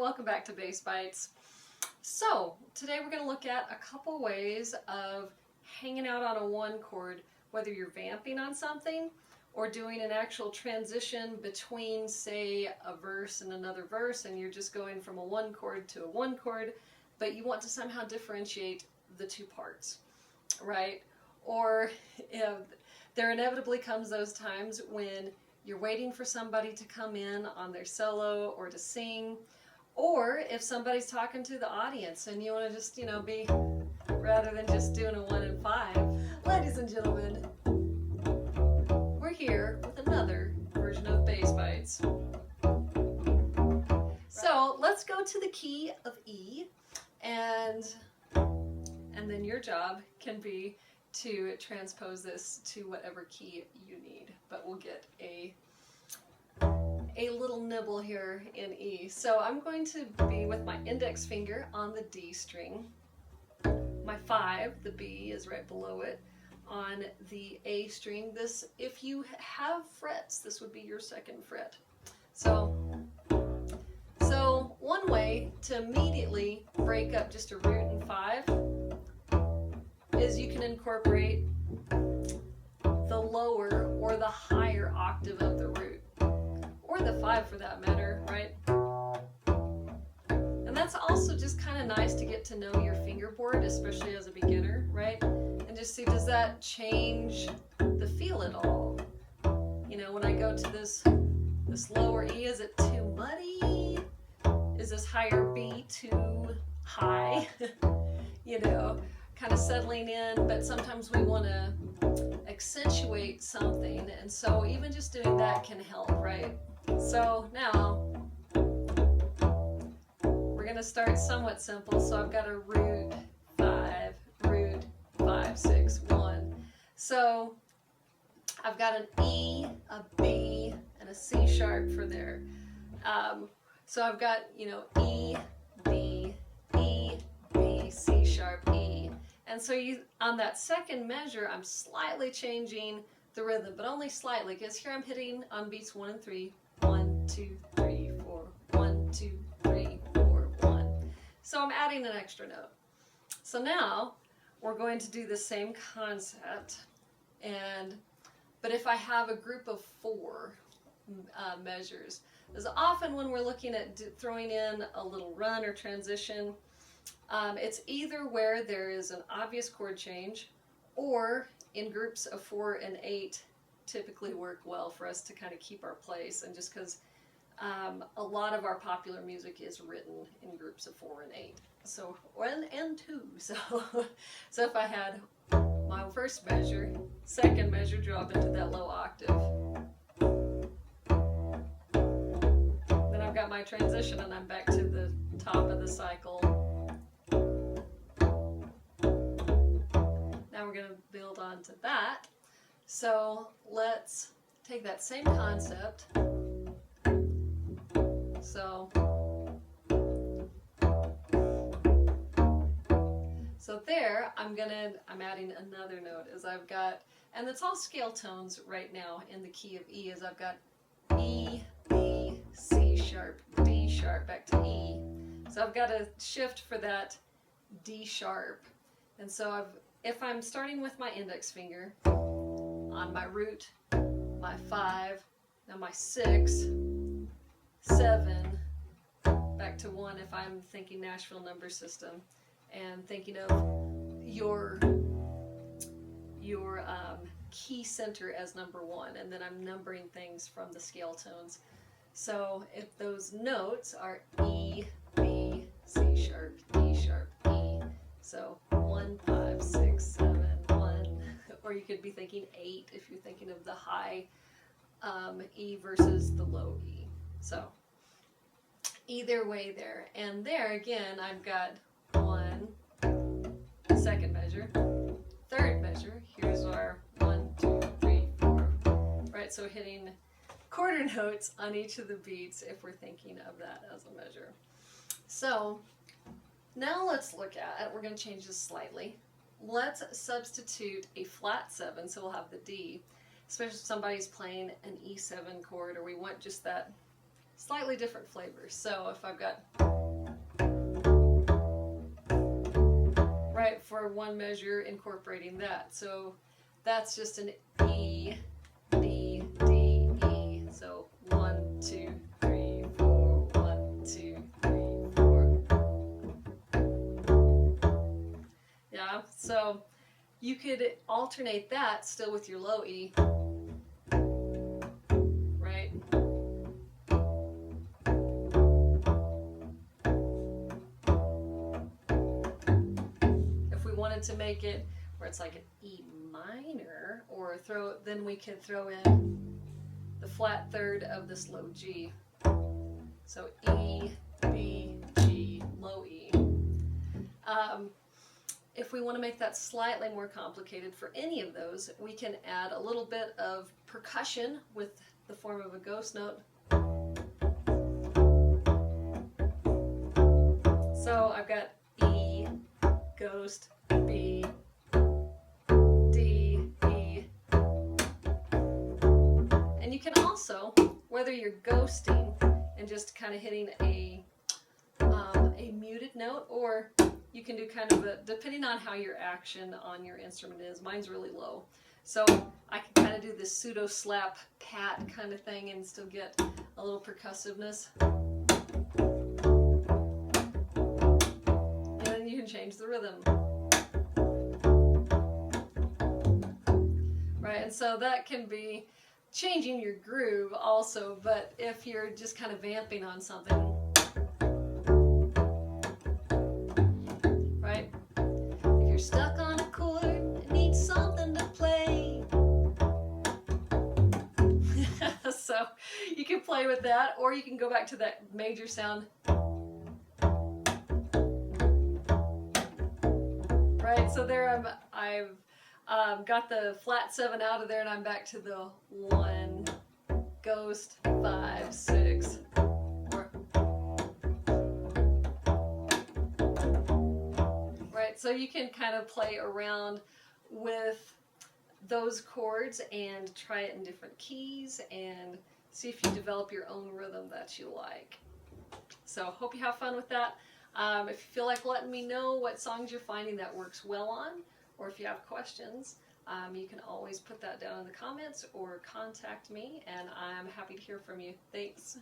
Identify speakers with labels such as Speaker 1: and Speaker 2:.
Speaker 1: Welcome back to Bass Bites. So today we're going to look at a couple ways of hanging out on a one chord, whether you're vamping on something or doing an actual transition between, say, a verse and another verse, and you're just going from a one chord to a one chord, but you want to somehow differentiate the two parts, right? Or there inevitably comes those times when you're waiting for somebody to come in on their solo or to sing, or if somebody's talking to the audience and you want to just, be, rather than just doing a 1 and 5. Ladies and gentlemen, we're here with another version of Bass Bites. So let's go to the key of E, and then your job can be to transpose this to whatever key you need, but we'll get a little nibble here in E. So I'm going to be with my index finger on the D string, my 5, the B is right below it, on the A string. This, if you have frets, this would be your second fret. So one way to immediately break up just a root and 5 is you can incorporate the lower or the higher octave of the root, or the 5 for that matter, right? And that's also just kind of nice to get to know your fingerboard, especially as a beginner, right? And just see, does that change the feel at all? When I go to this lower E, is it too muddy? Is this higher B too high? Kind of settling in, but sometimes we want to accentuate something, and so even just doing that can help, right? So now we're going to start somewhat simple. So I've got a root 5, 6, 1. So I've got an E, a B, and a C sharp for there. So I've got, E, B, E, B, C sharp, E. And so on that second measure, I'm slightly changing the rhythm, but only slightly, because here I'm hitting on beats 1 and 3. 1, 2, 3, 4. 1, 2, 3, 4, 1. So I'm adding an extra note. So now we're going to do the same concept, but if I have a group of 4 measures, as often when we're looking at throwing in a little run or transition, it's either where there is an obvious chord change, or in groups of 4 and 8 typically work well for us to kind of keep our place, and just because a lot of our popular music is written in groups of 4 and 8. So 1 and 2. So if I had my first measure, second measure, drop into that low octave. Then I've got my transition and I'm back to the top of the cycle. Now we're going to build on to that. So let's take that same concept. So there, I'm adding another note, as I've got, and it's all scale tones right now in the key of E, as I've got E, B, C sharp, D sharp, back to E. So I've got to shift for that D sharp. And so if I'm starting with my index finger on my root, my 5, now my 6, 7, back to 1 if I'm thinking Nashville number system, and thinking of your key center as number 1, and then I'm numbering things from the scale tones. So if those notes are E, B, C sharp, D sharp, E, so 1, 5, 6, 7, 1, or you could be thinking 8 if you're thinking of the high E versus the low E. So either way there, and there again I've got 1, second measure, third measure, here's our 1, 2, 3, 4, right? So hitting quarter notes on each of the beats if we're thinking of that as a measure. So now let's look at, we're going to change this slightly. Let's substitute a flat 7, so we'll have the D, especially if somebody's playing an E7 chord, or we want just that slightly different flavor. So if I've got right, for one measure incorporating that. So that's just an E, D, D, E. So 1, 2, 3, 4, 1, 2, 3, 4. Yeah, so you could alternate that still with your low E, right? If we wanted to make it where it's like an E minor, or then we could throw in the flat third of this low G. So E, B, G, low E. If we want to make that slightly more complicated for any of those, we can add a little bit of percussion with the form of a ghost note. So I've got E, ghost, B, D, E. And you can also, whether you're ghosting and just kind of hitting a muted note, or you can do kind of depending on how your action on your instrument is. Mine's really low. So I can kind of do this pseudo slap pat kind of thing and still get a little percussiveness. And then you can change the rhythm. Right, and so that can be changing your groove also, but if you're just kind of vamping on something, right? If you're stuck on a chord and need something to play, so you can play with that, or you can go back to that major sound, right? So there I've got the flat 7 out of there, and I'm back to the 1, ghost, 5, 6, 4. Right, so you can kind of play around with those chords and try it in different keys and see if you develop your own rhythm that you like. So hope you have fun with that. If you feel like letting me know what songs you're finding that works well on, or if you have questions, you can always put that down in the comments or contact me, and I'm happy to hear from you. Thanks.